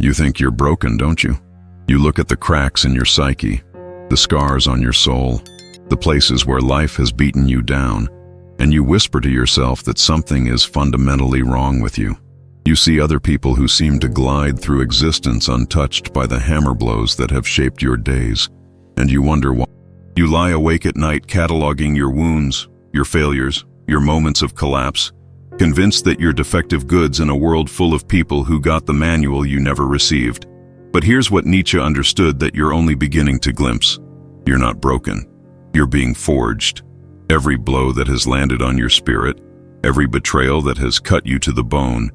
You think you're broken, don't you? You look at the cracks in your psyche, the scars on your soul, the places where life has beaten you down, and you whisper to yourself that something is fundamentally wrong with you. You see other people who seem to glide through existence untouched by the hammer blows that have shaped your days, and you wonder why. You lie awake at night cataloging your wounds, your failures, your moments of collapse, convinced that you're defective goods in a world full of people who got the manual you never received. But here's what Nietzsche understood that you're only beginning to glimpse. You're not broken. You're being forged. Every blow that has landed on your spirit, every betrayal that has cut you to the bone,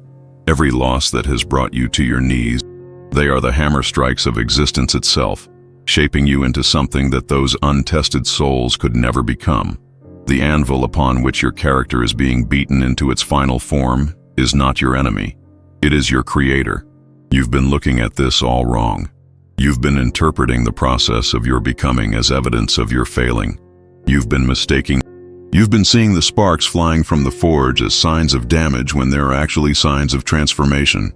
every loss that has brought you to your knees, they are the hammer strikes of existence itself, shaping you into something that those untested souls could never become. The anvil upon which your character is being beaten into its final form is not your enemy. It is your creator. You've been looking at this all wrong. You've been interpreting the process of your becoming as evidence of your failing. You've been seeing the sparks flying from the forge as signs of damage when there are actually signs of transformation.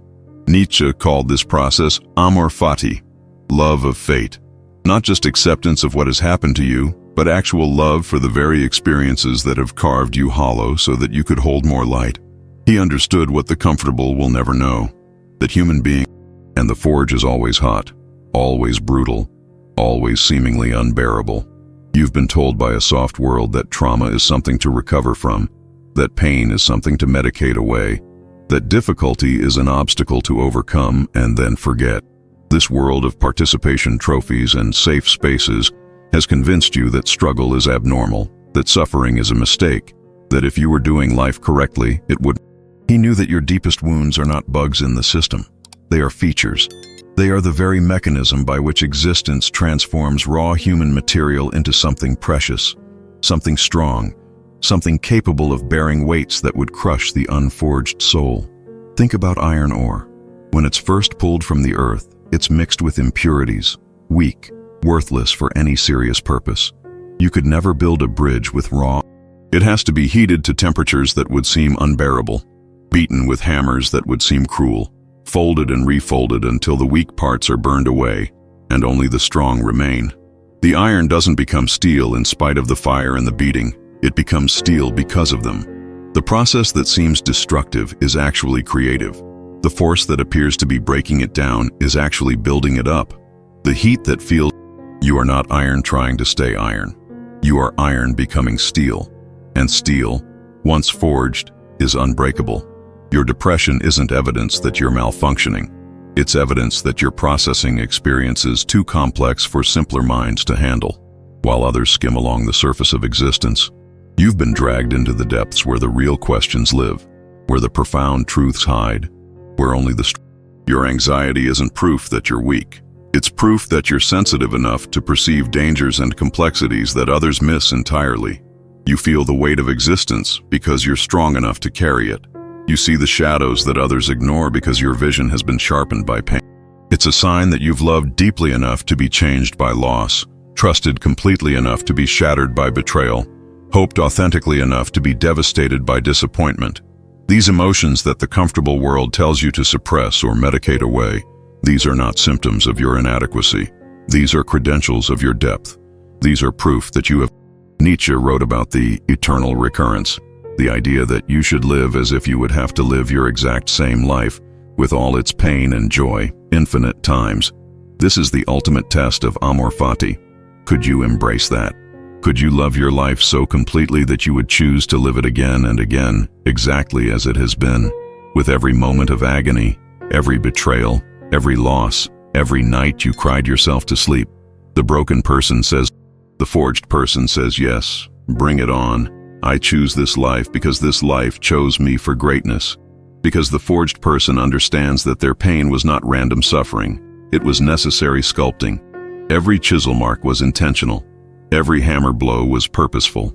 Nietzsche called this process amor fati, love of fate. Not just acceptance of what has happened to you, but actual love for the very experiences that have carved you hollow so that you could hold more light. He understood what the comfortable will never know, that human being and the forge is always hot, always brutal, always seemingly unbearable. You've been told by a soft world that trauma is something to recover from, that pain is something to medicate away, that difficulty is an obstacle to overcome and then forget. This world of participation trophies and safe spaces has convinced you that struggle is abnormal, that suffering is a mistake, that if you were doing life correctly, it would. He knew that your deepest wounds are not bugs in the system. They are features. They are the very mechanism by which existence transforms raw human material into something precious, something strong, something capable of bearing weights that would crush the unforged soul. Think about iron ore. When it's first pulled from the earth, it's mixed with impurities, weak, worthless for any serious purpose. You could never build a bridge with raw. It has to be heated to temperatures that would seem unbearable, beaten with hammers that would seem cruel, folded and refolded until the weak parts are burned away, and only the strong remain. The iron doesn't become steel in spite of the fire and the beating, it becomes steel because of them. The process that seems destructive is actually creative. The force that appears to be breaking it down is actually building it up. The heat that feels. You are not iron trying to stay iron. You are iron becoming steel. And steel, once forged, is unbreakable. Your depression isn't evidence that you're malfunctioning. It's evidence that your processing experience is too complex for simpler minds to handle. While others skim along the surface of existence, you've been dragged into the depths where the real questions live, where the profound truths hide, where only Your anxiety isn't proof that you're weak. It's proof that you're sensitive enough to perceive dangers and complexities that others miss entirely. You feel the weight of existence because you're strong enough to carry it. You see the shadows that others ignore because your vision has been sharpened by pain. It's a sign that you've loved deeply enough to be changed by loss, trusted completely enough to be shattered by betrayal, hoped authentically enough to be devastated by disappointment. These emotions that the comfortable world tells you to suppress or medicate away, these are not symptoms of your inadequacy. These are credentials of your depth. These are proof that you have. Nietzsche wrote about the eternal recurrence, the idea that you should live as if you would have to live your exact same life, with all its pain and joy, infinite times. This is the ultimate test of amor fati. Could you embrace that? Could you love your life so completely that you would choose to live it again and again, exactly as it has been, with every moment of agony, every betrayal, every loss, every night you cried yourself to sleep? The broken person says, the forged person says, yes, bring it on. I choose this life because this life chose me for greatness. Because the forged person understands that their pain was not random suffering, it was necessary sculpting. Every chisel mark was intentional. Every hammer blow was purposeful.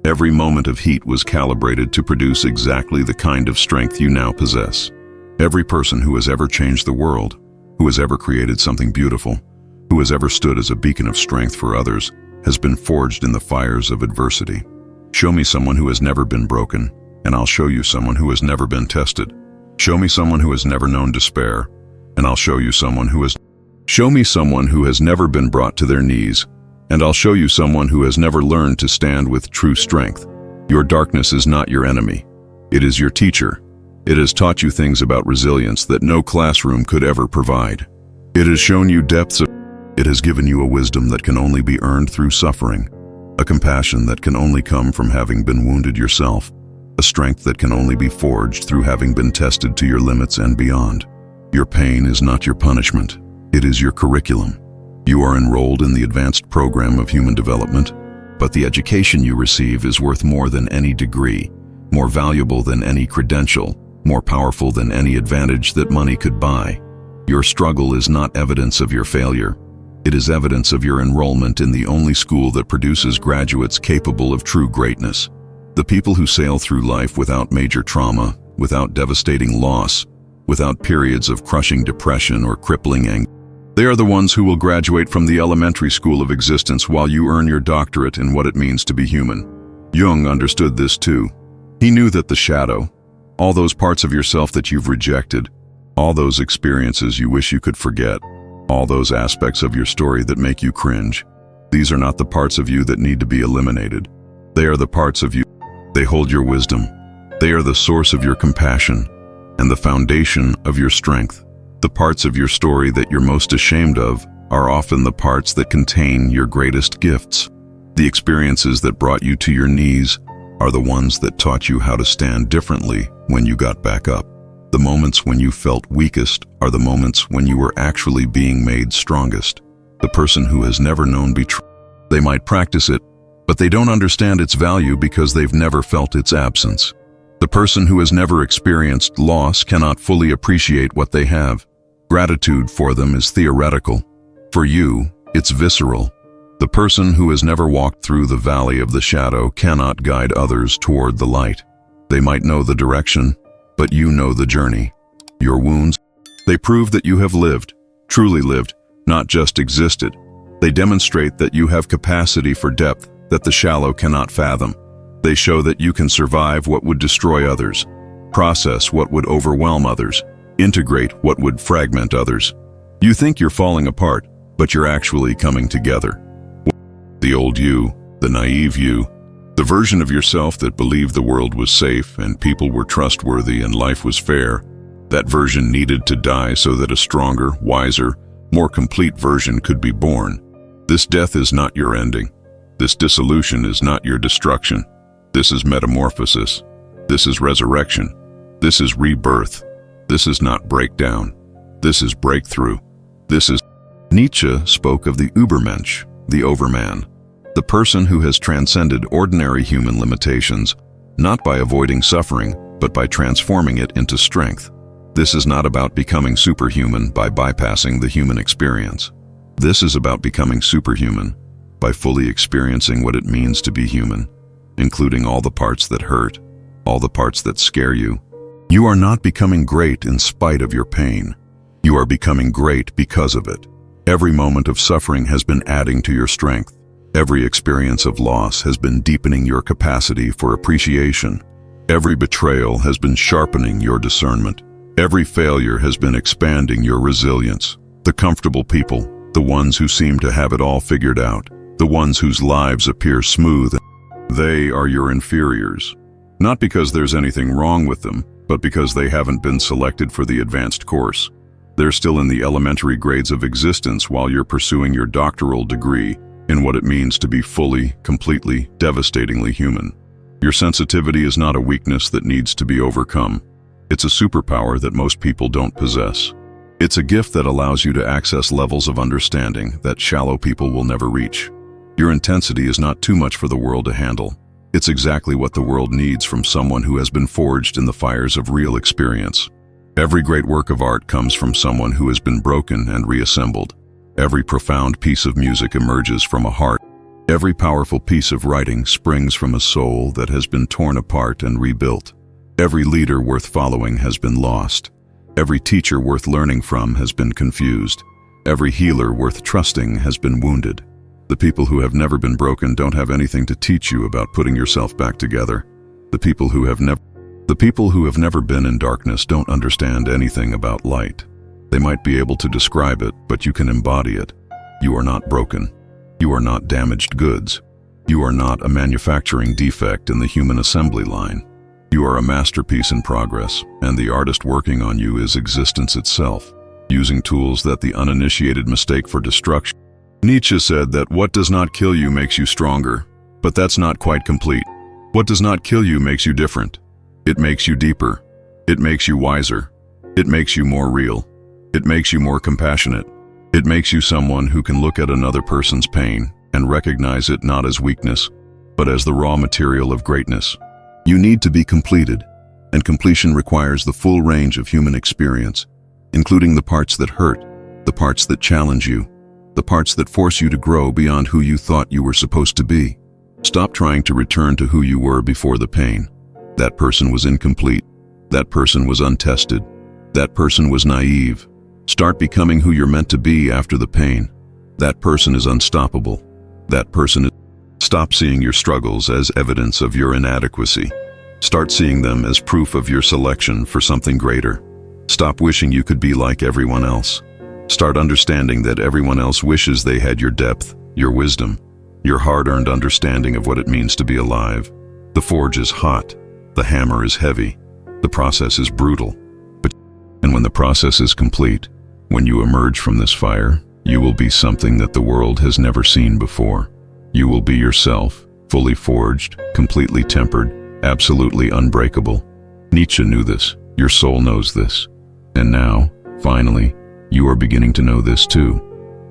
Every moment of heat was calibrated to produce exactly the kind of strength you now possess. Every person who has ever changed the world, who has ever created something beautiful, who has ever stood as a beacon of strength for others, has been forged in the fires of adversity. Show me someone who has never been broken, and I'll show you someone who has never been tested. Show me someone who has never known despair, and I'll show you someone who has... Show me someone who has never been brought to their knees, and I'll show you someone who has never learned to stand with true strength. Your darkness is not your enemy. It is your teacher. It has taught you things about resilience that no classroom could ever provide. It has shown you depths of... It has given you a wisdom that can only be earned through suffering, a compassion that can only come from having been wounded yourself, a strength that can only be forged through having been tested to your limits and beyond. Your pain is not your punishment. It is your curriculum. You are enrolled in the advanced program of human development, but the education you receive is worth more than any degree, more valuable than any credential, more powerful than any advantage that money could buy. Your struggle is not evidence of your failure. It is evidence of your enrollment in the only school that produces graduates capable of true greatness. The people who sail through life without major trauma, without devastating loss, without periods of crushing depression or crippling anxiety, they are the ones who will graduate from the elementary school of existence while you earn your doctorate in what it means to be human. Jung understood this too. He knew that the shadow, all those parts of yourself that you've rejected, all those experiences you wish you could forget, all those aspects of your story that make you cringe, these are not the parts of you that need to be eliminated. They are the parts of you. They hold your wisdom. They are the source of your compassion and the foundation of your strength. The parts of your story that you're most ashamed of are often the parts that contain your greatest gifts. The experiences that brought you to your knees are the ones that taught you how to stand differently when you got back up. The moments when you felt weakest are the moments when you were actually being made strongest. The person who has never known betrayal, they might practice it, but they don't understand its value because they've never felt its absence. The person who has never experienced loss cannot fully appreciate what they have. Gratitude for them is theoretical. For you, it's visceral. The person who has never walked through the valley of the shadow cannot guide others toward the light. They might know the direction, but you know the journey. Your wounds, they prove that you have lived, truly lived, not just existed. They demonstrate that you have capacity for depth that the shallow cannot fathom. They show that you can survive what would destroy others, process what would overwhelm others, integrate what would fragment others. You think you're falling apart, but you're actually coming together. The old you, the naive you, the version of yourself that believed the world was safe and people were trustworthy and life was fair, that version needed to die so that a stronger, wiser, more complete version could be born. This death is not your ending. This dissolution is not your destruction. This is metamorphosis. This is resurrection. This is rebirth. This is not breakdown. This is breakthrough. This is... Nietzsche spoke of the Übermensch, the overman, the person who has transcended ordinary human limitations, not by avoiding suffering, but by transforming it into strength. This is not about becoming superhuman by bypassing the human experience. This is about becoming superhuman by fully experiencing what it means to be human, including all the parts that hurt, all the parts that scare you. You are not becoming great in spite of your pain. You are becoming great because of it. Every moment of suffering has been adding to your strength. Every experience of loss has been deepening your capacity for appreciation. Every betrayal has been sharpening your discernment. Every failure has been expanding your resilience. The comfortable people, the ones who seem to have it all figured out, the ones whose lives appear smooth, they are your inferiors. Not because there's anything wrong with them, but because they haven't been selected for the advanced course. They're still in the elementary grades of existence while you're pursuing your doctoral degree in what it means to be fully, completely, devastatingly human. Your sensitivity is not a weakness that needs to be overcome. It's a superpower that most people don't possess. It's a gift that allows you to access levels of understanding that shallow people will never reach. Your intensity is not too much for the world to handle. It's exactly what the world needs from someone who has been forged in the fires of real experience. Every great work of art comes from someone who has been broken and reassembled. Every profound piece of music emerges from a heart. Every powerful piece of writing springs from a soul that has been torn apart and rebuilt. Every leader worth following has been lost. Every teacher worth learning from has been confused. Every healer worth trusting has been wounded. The people who have never been broken don't have anything to teach you about putting yourself back together. The people who have never been in darkness don't understand anything about light. They might be able to describe it, but you can embody it. You are not broken. You are not damaged goods. You are not a manufacturing defect in the human assembly line. You are a masterpiece in progress, and the artist working on you is existence itself, using tools that the uninitiated mistake for destruction. Nietzsche said that what does not kill you makes you stronger, but that's not quite complete. What does not kill you makes you different. It makes you deeper. It makes you wiser. It makes you more real. It makes you more compassionate. It makes you someone who can look at another person's pain and recognize it not as weakness, but as the raw material of greatness. You need to be completed, and completion requires the full range of human experience, including the parts that hurt, the parts that challenge you, the parts that force you to grow beyond who you thought you were supposed to be. Stop trying to return to who you were before the pain. That person was incomplete. That person was untested. That person was naive. Start becoming who you're meant to be after the pain. That person is unstoppable. That person is... Stop seeing your struggles as evidence of your inadequacy. Start seeing them as proof of your selection for something greater. Stop wishing you could be like everyone else. Start understanding that everyone else wishes they had your depth, your wisdom, your hard-earned understanding of what it means to be alive. The forge is hot. The hammer is heavy. The process is brutal. And when the process is complete, when you emerge from this fire, you will be something that the world has never seen before. You will be yourself, fully forged, completely tempered, absolutely unbreakable. Nietzsche knew this. Your soul knows this. And now, finally, you are beginning to know this too.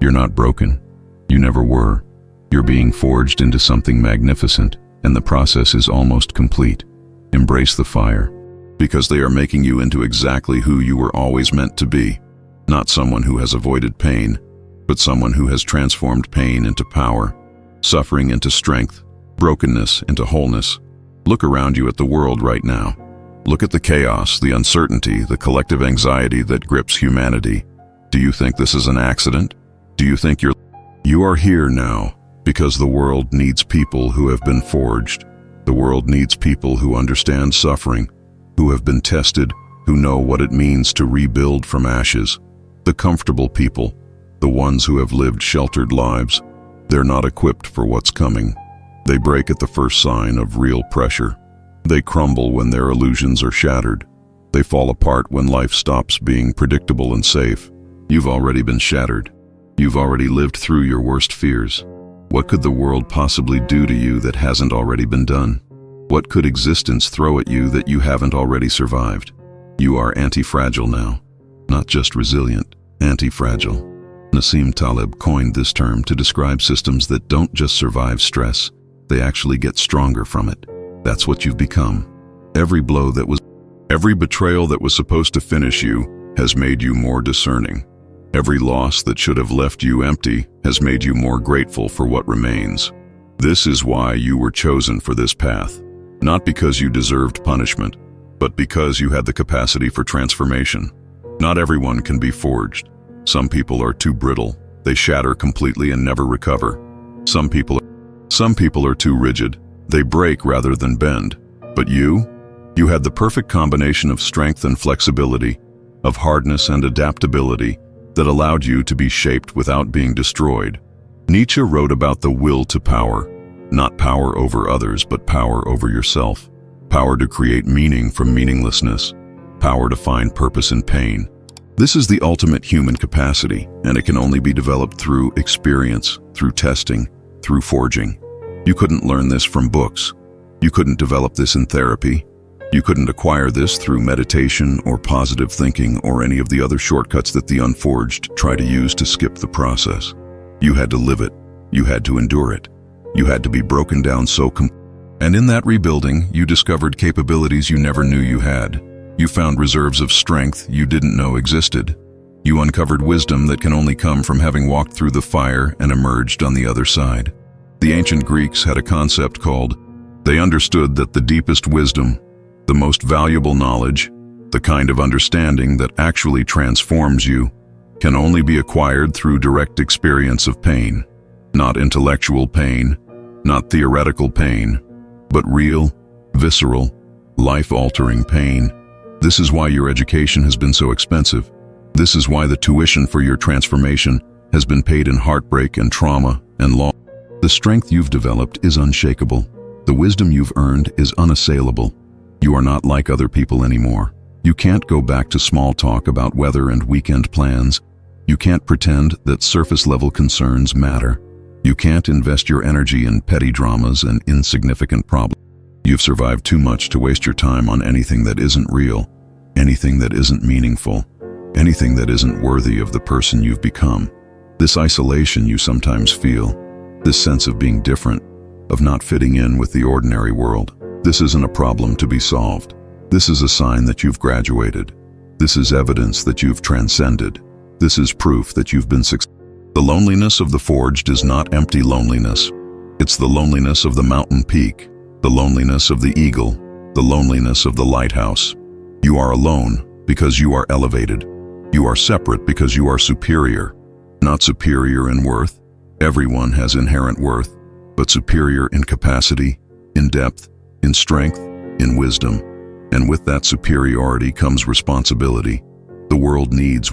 You're not broken. You never were. You're being forged into something magnificent, and the process is almost complete. Embrace the fire, because they are making you into exactly who you were always meant to be. Not someone who has avoided pain, but someone who has transformed pain into power, suffering into strength, brokenness into wholeness. Look around you at the world right now. Look at the chaos, the uncertainty, the collective anxiety that grips humanity. Do you think this is an accident? Do you think you are here now because the world needs people who have been forged. The world needs people who understand suffering, who have been tested, who know what it means to rebuild from ashes. The comfortable people, the ones who have lived sheltered lives, they're not equipped for what's coming. They break at the first sign of real pressure. They crumble when their illusions are shattered. They fall apart when life stops being predictable and safe. You've already been shattered. You've already lived through your worst fears. What could the world possibly do to you that hasn't already been done? What could existence throw at you that you haven't already survived? You are anti-fragile now. Not just resilient, anti-fragile. Nassim Taleb coined this term to describe systems that don't just survive stress, they actually get stronger from it. That's what you've become. Every betrayal that was supposed to finish you has made you more discerning. Every loss that should have left you empty has made you more grateful for what remains. This is why you were chosen for this path. Not because you deserved punishment, but because you had the capacity for transformation. Not everyone can be forged. Some people are too brittle. They shatter completely and never recover. Some people are too rigid. They break rather than bend. But you had the perfect combination of strength and flexibility, of hardness and adaptability that allowed you to be shaped without being destroyed. Nietzsche wrote about the will to power, not power over others, but power over yourself. Power to create meaning from meaninglessness. Power to find purpose in pain. This is the ultimate human capacity, and it can only be developed through experience, through testing, through forging. You couldn't learn this from books. You couldn't develop this in therapy. You couldn't acquire this through meditation or positive thinking or any of the other shortcuts that the unforged try to use to skip the process. You had to live it. You had to endure it. You had to be broken down and in that rebuilding, you discovered capabilities you never knew you had. You found reserves of strength you didn't know existed. You uncovered wisdom that can only come from having walked through the fire and emerged on the other side. The ancient Greeks had a concept called, they understood that the deepest wisdom, the most valuable knowledge, the kind of understanding that actually transforms you, can only be acquired through direct experience of pain. Not intellectual pain, not theoretical pain, but real, visceral, life-altering pain. This is why your education has been so expensive. This is why the tuition for your transformation has been paid in heartbreak and trauma and loss. The strength you've developed is unshakable. The wisdom you've earned is unassailable. You are not like other people anymore. You can't go back to small talk about weather and weekend plans. You can't pretend that surface-level concerns matter. You can't invest your energy in petty dramas and insignificant problems. You've survived too much to waste your time on anything that isn't real, anything that isn't meaningful, anything that isn't worthy of the person you've become. This isolation you sometimes feel, this sense of being different, of not fitting in with the ordinary world, this isn't a problem to be solved. This is a sign that you've graduated. This is evidence that you've transcended. This is proof that you've been successful. The loneliness of the forged is not empty loneliness. It's the loneliness of the mountain peak, the loneliness of the eagle, the loneliness of the lighthouse. You are alone because you are elevated. You are separate because you are superior. Not superior in worth. Everyone has inherent worth, but superior in capacity, in depth, in strength, in wisdom. And with that superiority comes responsibility. The world needs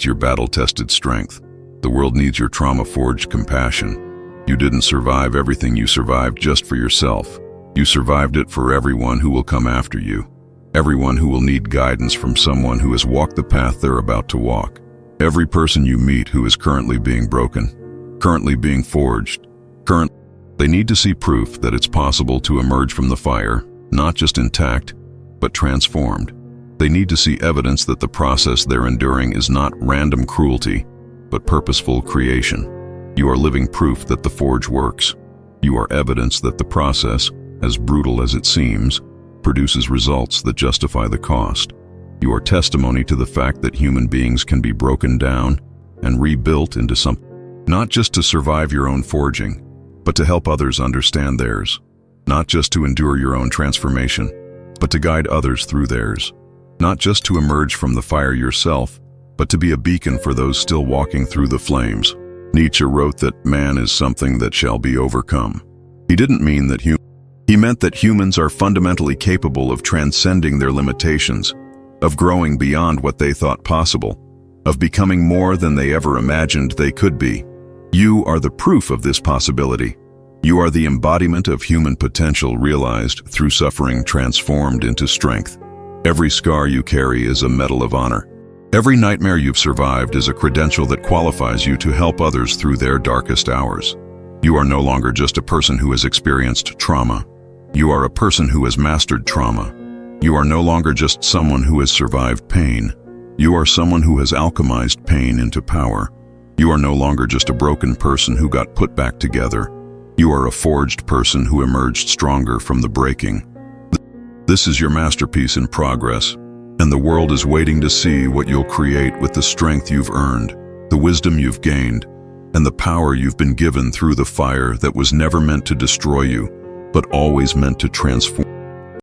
your battle-tested strength. The world needs your trauma-forged compassion. You didn't survive everything you survived just for yourself. You survived it for everyone who will come after you. Everyone who will need guidance from someone who has walked the path they're about to walk. Every person you meet who is currently being broken, currently being forged, they need to see proof that it's possible to emerge from the fire, not just intact, but transformed. They need to see evidence that the process they're enduring is not random cruelty, but purposeful creation. You are living proof that the forge works. You are evidence that the process, as brutal as it seems, produces results that justify the cost. You are testimony to the fact that human beings can be broken down and rebuilt into something, not just to survive your own forging, but to help others understand theirs. Not just to endure your own transformation, but to guide others through theirs. Not just to emerge from the fire yourself, but to be a beacon for those still walking through the flames. Nietzsche wrote that man is something that shall be overcome. He didn't mean that he meant that humans are fundamentally capable of transcending their limitations, of growing beyond what they thought possible, of becoming more than they ever imagined they could be. You are the proof of this possibility. You are the embodiment of human potential realized through suffering transformed into strength. Every scar you carry is a medal of honor. Every nightmare you've survived is a credential that qualifies you to help others through their darkest hours. You are no longer just a person who has experienced trauma. You are a person who has mastered trauma. You are no longer just someone who has survived pain. You are someone who has alchemized pain into power. You are no longer just a broken person who got put back together. You are a forged person who emerged stronger from the breaking. This is your masterpiece in progress, and the world is waiting to see what you'll create with the strength you've earned, the wisdom you've gained, and the power you've been given through the fire that was never meant to destroy you, but always meant to transform.